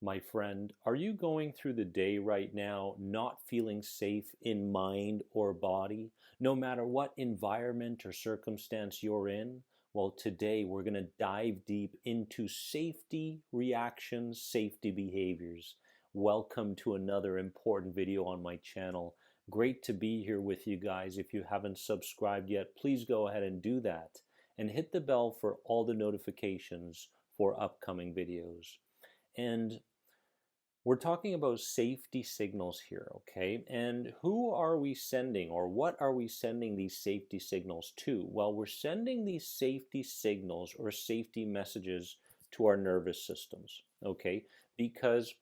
My friend, are you going through the day right now not feeling safe in mind or body, no matter what environment or circumstance you're in? Well, today we're going to dive deep into safety reactions, safety behaviors. Welcome to another important video on my channel. Great to be here with you guys. If you haven't subscribed yet, please go ahead and do that and hit the bell for all the notifications for upcoming videos. And we're talking about safety signals here, okay? And who are we sending, or what are we sending these safety signals to? Well, we're sending these safety signals or safety messages to our nervous systems, okay? Because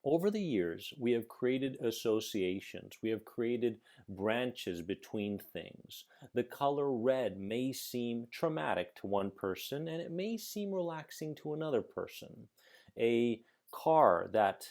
over the years, we have created associations. We have created branches between things. The color red may seem traumatic to one person, and it may seem relaxing to another person. A car that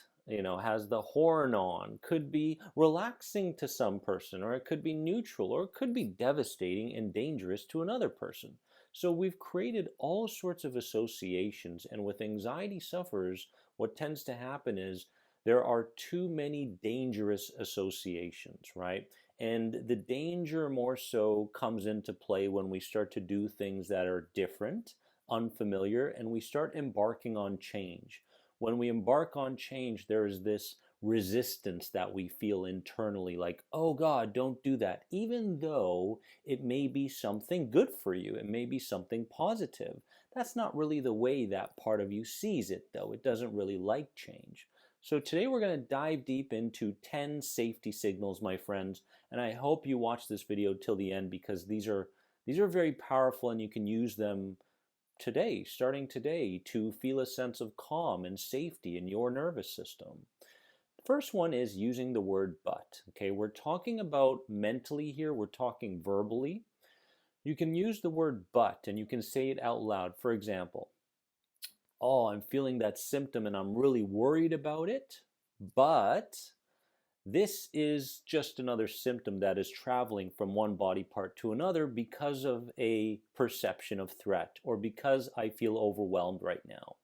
has the horn on could be relaxing to some person, or it could be neutral, or it could be devastating and dangerous to another person. So we've created all sorts of associations, and with anxiety sufferers, what tends to happen is there are too many dangerous associations, right? And the danger more so comes into play when we start to do things that are different, unfamiliar, and we start embarking on change. When we embark on change, there is this resistance that we feel internally, like, oh God, don't do that, even though it may be something good for you. It may be something positive. That's not really the way that part of you sees it, though. It doesn't really like change. So today we're going to dive deep into 10 safety signals, my friends, and I hope you watch this video till the end, because these are very powerful, and you can use them today, starting today, to feel a sense of calm and safety in your nervous system. First one is using the word but. Okay, we're talking about mentally here, we're talking verbally. You can use the word but, and you can say it out loud. For example, oh, I'm feeling that symptom and I'm really worried about it, but this is just another symptom that is traveling from one body part to another because of a perception of threat, or because I feel overwhelmed right now.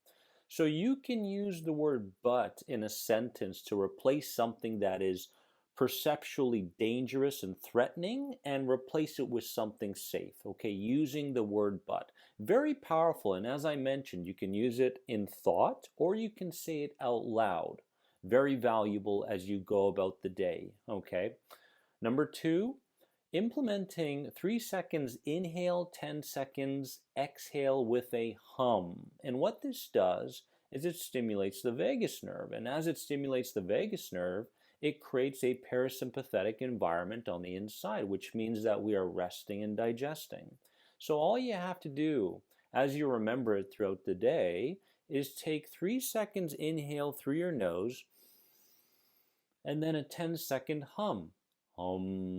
So you can use the word but in a sentence to replace something that is perceptually dangerous and threatening, and replace it with something safe, okay, using the word but. Very powerful, and as I mentioned, you can use it in thought or you can say it out loud. Very valuable as you go about the day, okay? Number two, implementing 3 seconds inhale, 10 seconds exhale with a hum. And what this does is it stimulates the vagus nerve. And as it stimulates the vagus nerve, it creates a parasympathetic environment on the inside, which means that we are resting and digesting. So all you have to do, as you remember it throughout the day, is take 3 seconds inhale through your nose, and then a 10-second hum. Hum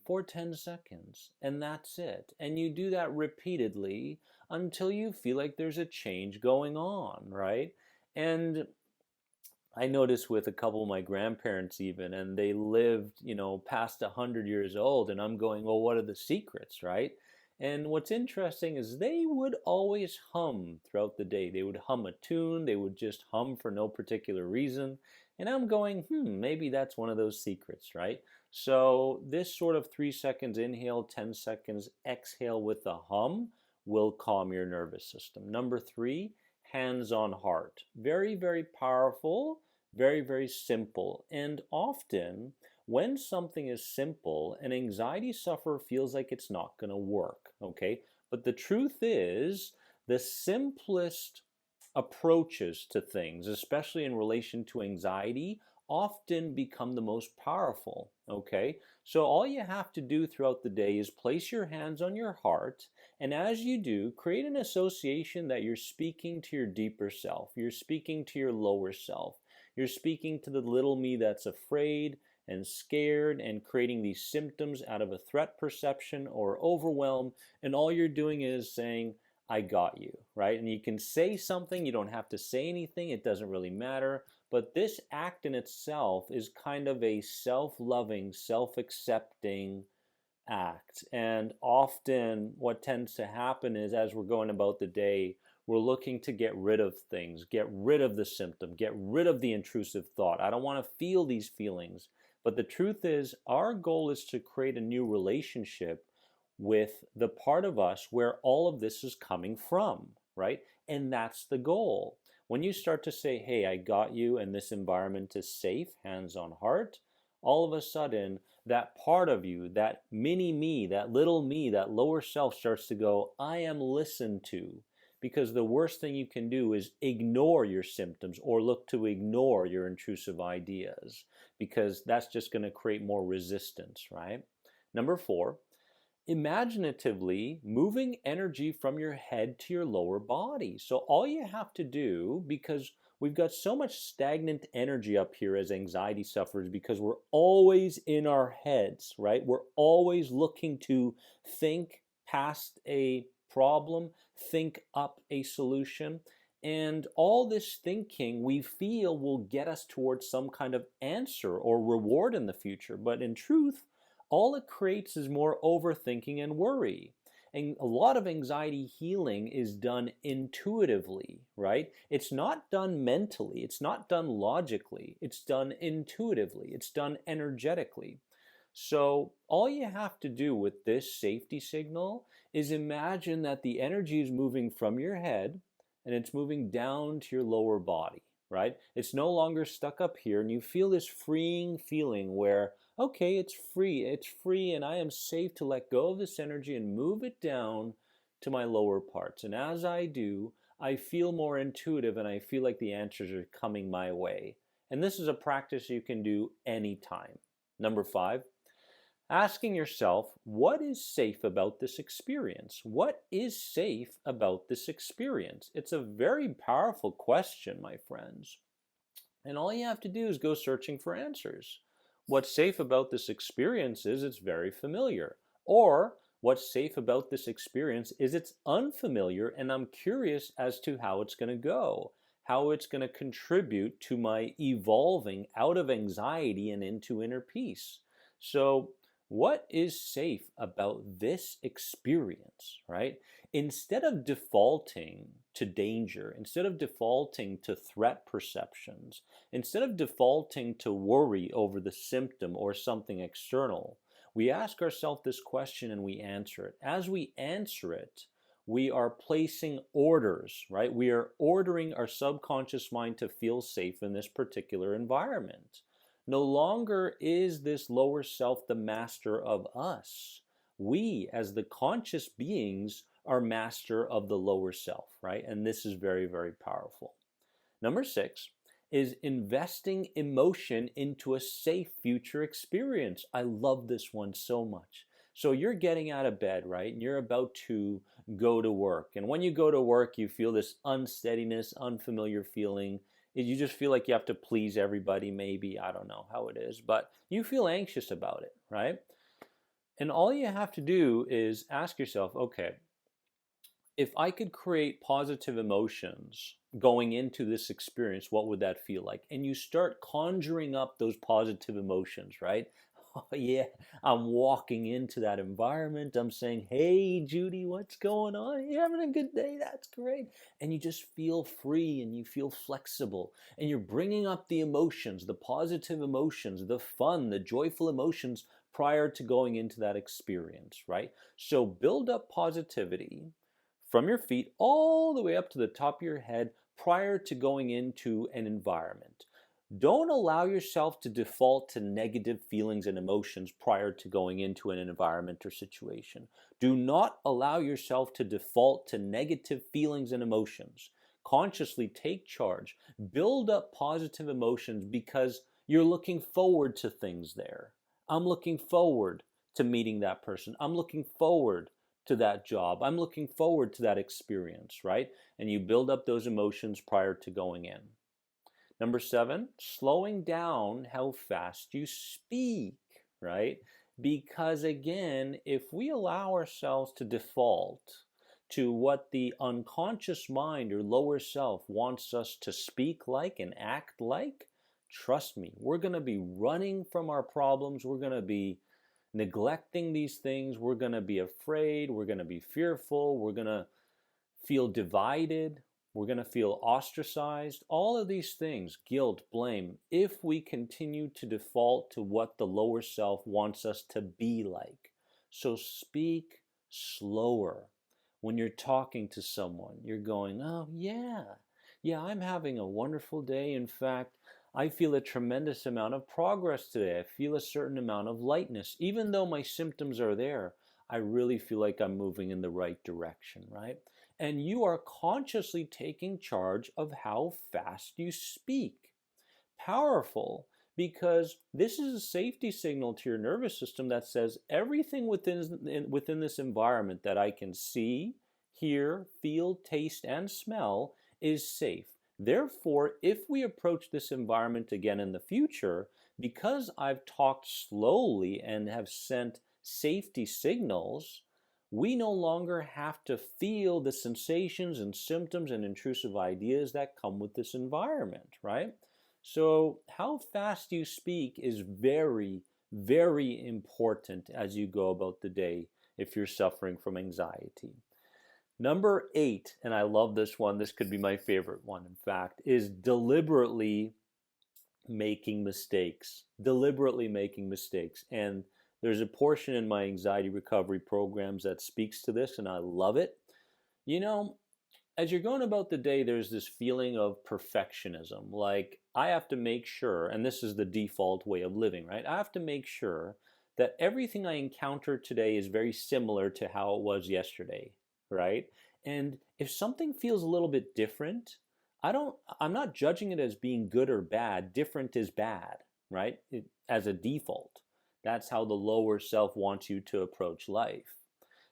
for 10 seconds, and that's it. And you do that repeatedly until you feel like there's a change going on, right? And I noticed with a couple of my grandparents even, and they lived, past 100 years old, and I'm going, well, what are the secrets, right? And what's interesting is they would always hum throughout the day. They would hum a tune, they would just hum for no particular reason. And I'm going, maybe that's one of those secrets, right? So this sort of 3 seconds inhale, 10 seconds exhale with a hum will calm your nervous system. Number three, hands on heart. Very, very powerful, very, very simple. And often, when something is simple, an anxiety sufferer feels like it's not going to work, okay? But the truth is, the simplest approaches to things, especially in relation to anxiety, often become the most powerful, okay? So all you have to do throughout the day is place your hands on your heart, and as you do, create an association that you're speaking to your deeper self, you're speaking to your lower self, you're speaking to the little me that's afraid and scared and creating these symptoms out of a threat perception or overwhelm, and all you're doing is saying, I got you, right? And you can say something, you don't have to say anything, it doesn't really matter, but this act in itself is kind of a self-loving, self-accepting act. And often what tends to happen is, as we're going about the day, We're looking to get rid of things, get rid of the symptom, get rid of the intrusive thought. I don't want to feel these feelings. But the truth is, our goal is to create a new relationship with the part of us where all of this is coming from, right? And that's the goal. When you start to say, hey, I got you, and this environment is safe, hands on heart, all of a sudden, that part of you, that mini me, that little me, that lower self starts to go, I am listened to. Because the worst thing you can do is ignore your symptoms or look to ignore your intrusive ideas, because that's just going to create more resistance, right? Number 4, imaginatively moving energy from your head to your lower body. So all you have to do, because we've got so much stagnant energy up here as anxiety sufferers, because we're always in our heads, right? We're always looking to think past a problem, think up a solution. And all this thinking we feel will get us towards some kind of answer or reward in the future. But in truth, all it creates is more overthinking and worry. And a lot of anxiety healing is done intuitively, right? It's not done mentally, it's not done logically, it's done intuitively, it's done energetically. So all you have to do with this safety signal is imagine that the energy is moving from your head and it's moving down to your lower body, right? It's no longer stuck up here, and you feel this freeing feeling where, okay, it's free, and I am safe to let go of this energy and move it down to my lower parts. And as I do, I feel more intuitive and I feel like the answers are coming my way. And this is a practice you can do anytime. Number 5, asking yourself, what is safe about this experience? What is safe about this experience? It's a very powerful question, my friends. And all you have to do is go searching for answers. What's safe about this experience is it's very familiar. Or what's safe about this experience is it's unfamiliar and I'm curious as to how it's going to go, how it's going to contribute to my evolving out of anxiety and into inner peace. So what is safe about this experience, right? Instead of defaulting to danger, instead of defaulting to threat perceptions, instead of defaulting to worry over the symptom or something external, we ask ourselves this question and we answer it. As we answer it, we are placing orders, right? We are ordering our subconscious mind to feel safe in this particular environment. No longer is this lower self the master of us. We, as the conscious beings, are master of the lower self, right? And this is very, very powerful. Number 6 is investing emotion into a safe future experience. I love this one so much. So you're getting out of bed, right? And you're about to go to work. And when you go to work, you feel this unsteadiness, unfamiliar feeling. You just feel like you have to please everybody, maybe. I don't know how it is, but you feel anxious about it, right? And all you have to do is ask yourself, okay, if I could create positive emotions going into this experience, what would that feel like? And you start conjuring up those positive emotions, right? Oh, yeah, I'm walking into that environment. I'm saying, hey, Judy, what's going on? You having a good day? That's great. And you just feel free and you feel flexible. And you're bringing up the emotions, the positive emotions, the fun, the joyful emotions prior to going into that experience, right? So build up positivity from your feet all the way up to the top of your head prior to going into an environment. Don't allow yourself to default to negative feelings and emotions prior to going into an environment or situation. Do not allow yourself to default to negative feelings and emotions. Consciously take charge. Build up positive emotions because you're looking forward to things there. I'm looking forward to meeting that person. I'm looking forward to that job. I'm looking forward to that experience, right? And you build up those emotions prior to going in. Number 7, slowing down how fast you speak, right? Because again, if we allow ourselves to default to what the unconscious mind or lower self wants us to speak like and act like, trust me, we're going to be running from our problems. We're going to be neglecting these things. We're going to be afraid. We're going to be fearful. We're going to feel divided. We're going to feel ostracized. All of these things, guilt, blame, if we continue to default to what the lower self wants us to be like. So speak slower. When you're talking to someone, you're going, oh, yeah, I'm having a wonderful day. In fact, I feel a tremendous amount of progress today. I feel a certain amount of lightness. Even though my symptoms are there, I really feel like I'm moving in the right direction, right? And you are consciously taking charge of how fast you speak. Powerful, because this is a safety signal to your nervous system that says everything within this environment that I can see, hear, feel, taste, and smell is safe. Therefore, if we approach this environment again in the future, because I've talked slowly and have sent safety signals, we no longer have to feel the sensations and symptoms and intrusive ideas that come with this environment, right? So how fast you speak is very, very important as you go about the day if you're suffering from anxiety. Number 8, and I love this one, this could be my favorite one, in fact, is deliberately making mistakes. Deliberately making mistakes. And there's a portion in my anxiety recovery programs that speaks to this, and I love it. You know, as you're going about the day, there's this feeling of perfectionism. Like, I have to make sure, and this is the default way of living, right? I have to make sure that everything I encounter today is very similar to how it was yesterday, right? And if something feels a little bit different, I'm not judging it as being good or bad. Different is bad, right? As a default. That's how the lower self wants you to approach life.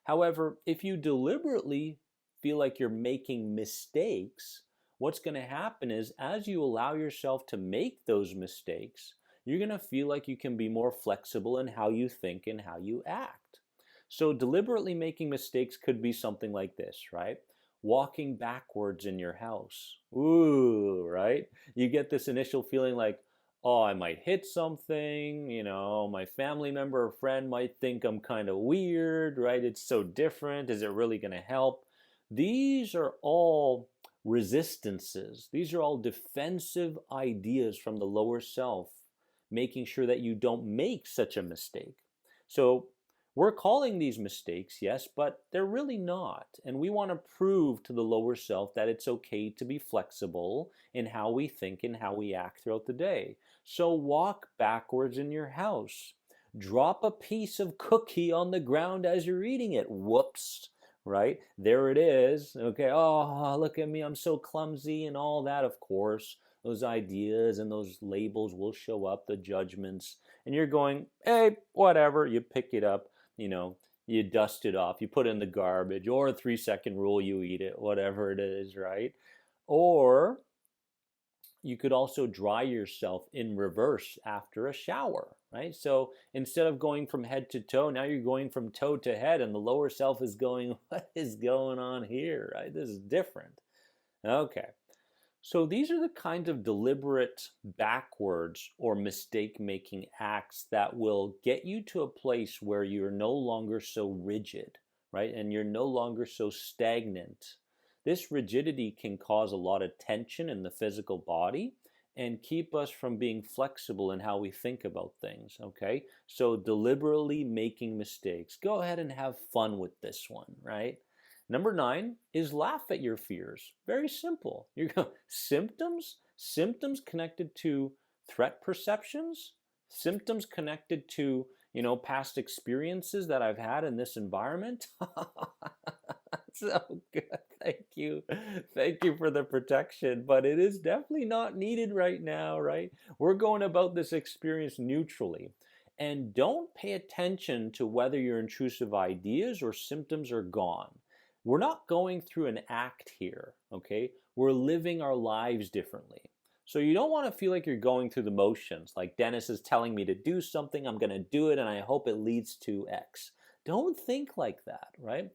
However, if you deliberately feel like you're making mistakes, what's going to happen is as you allow yourself to make those mistakes, you're going to feel like you can be more flexible in how you think and how you act. So deliberately making mistakes could be something like this, right? Walking backwards in your house. Ooh, right? You get this initial feeling like, oh, I might hit something, my family member or friend might think I'm kind of weird, right? It's so different. Is it really going to help? These are all resistances. These are all defensive ideas from the lower self, making sure that you don't make such a mistake. So we're calling these mistakes, yes, but they're really not. And we want to prove to the lower self that it's okay to be flexible in how we think and how we act throughout the day. So walk backwards in your house. Drop a piece of cookie on the ground as you're eating it. Whoops, right? There it is. Okay, oh, look at me, I'm so clumsy and all that. Of course, those ideas and those labels will show up, the judgments, and you're going, hey, whatever, you pick it up, you dust it off, you put it in the garbage, or a 3-second rule, you eat it, whatever it is, right? Or you could also dry yourself in reverse after a shower, right? So instead of going from head to toe, now you're going from toe to head, and the lower self is going, what is going on here, right? This is different. Okay. So these are the kinds of deliberate backwards or mistake-making acts that will get you to a place where you're no longer so rigid, right? And you're no longer so stagnant. This rigidity can cause a lot of tension in the physical body and keep us from being flexible in how we think about things, okay? So deliberately making mistakes. Go ahead and have fun with this one, right? Number 9 is laugh at your fears. Very simple. You go, symptoms connected to threat perceptions, symptoms connected to, past experiences that I've had in this environment. So good. Thank you. Thank you for the protection, but it is definitely not needed right now, right? We're going about this experience neutrally. And don't pay attention to whether your intrusive ideas or symptoms are gone. We're not going through an act here, okay? We're living our lives differently. So you don't want to feel like you're going through the motions, like Dennis is telling me to do something, I'm going to do it, and I hope it leads to X. Don't think like that, right?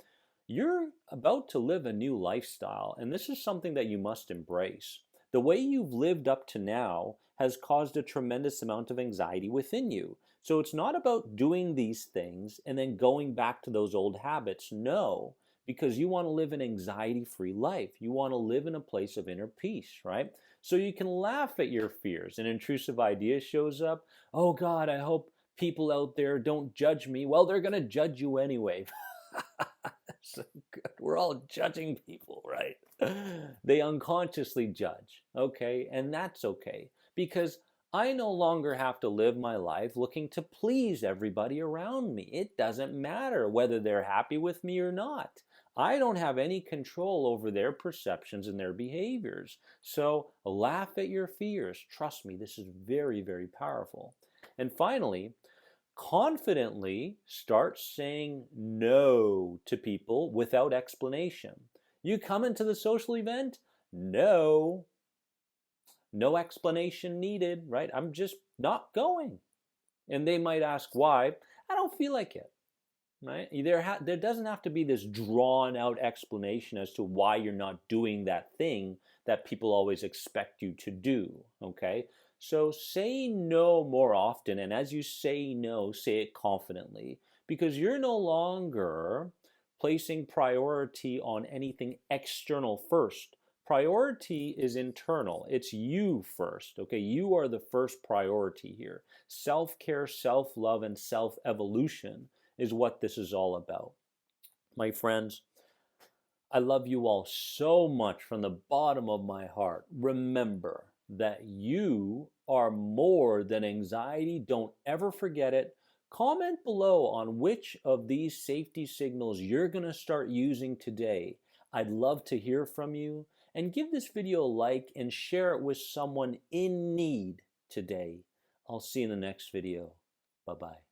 You're about to live a new lifestyle, and this is something that you must embrace. The way you've lived up to now has caused a tremendous amount of anxiety within you. So it's not about doing these things and then going back to those old habits. No, because you want to live an anxiety-free life. You want to live in a place of inner peace, right? So you can laugh at your fears. An intrusive idea shows up. Oh God, I hope people out there don't judge me. Well, they're going to judge you anyway. So good. We're all judging people, right? They unconsciously judge, okay? And that's okay because I no longer have to live my life looking to please everybody around me. It doesn't matter whether they're happy with me or not. I don't have any control over their perceptions and their behaviors. So laugh at your fears. Trust me, this is very, very powerful. And finally, confidently start saying no to people without explanation. You come into the social event? No. No explanation needed, right? I'm just not going. And they might ask why. I don't feel like it, right? There doesn't have to be this drawn out explanation as to why you're not doing that thing that people always expect you to do, okay? So say no more often, and as you say no, say it confidently, because you're no longer placing priority on anything external first. Priority is internal. It's you first, okay? You are the first priority here. Self-care, self-love, and self-evolution is what this is all about. My friends, I love you all so much from the bottom of my heart. Remember that you are more than anxiety. Don't ever forget it. Comment below on which of these safety signals you're going to start using today. I'd love to hear from you. And give this video a like and share it with someone in need today. I'll see you in the next video. Bye-bye.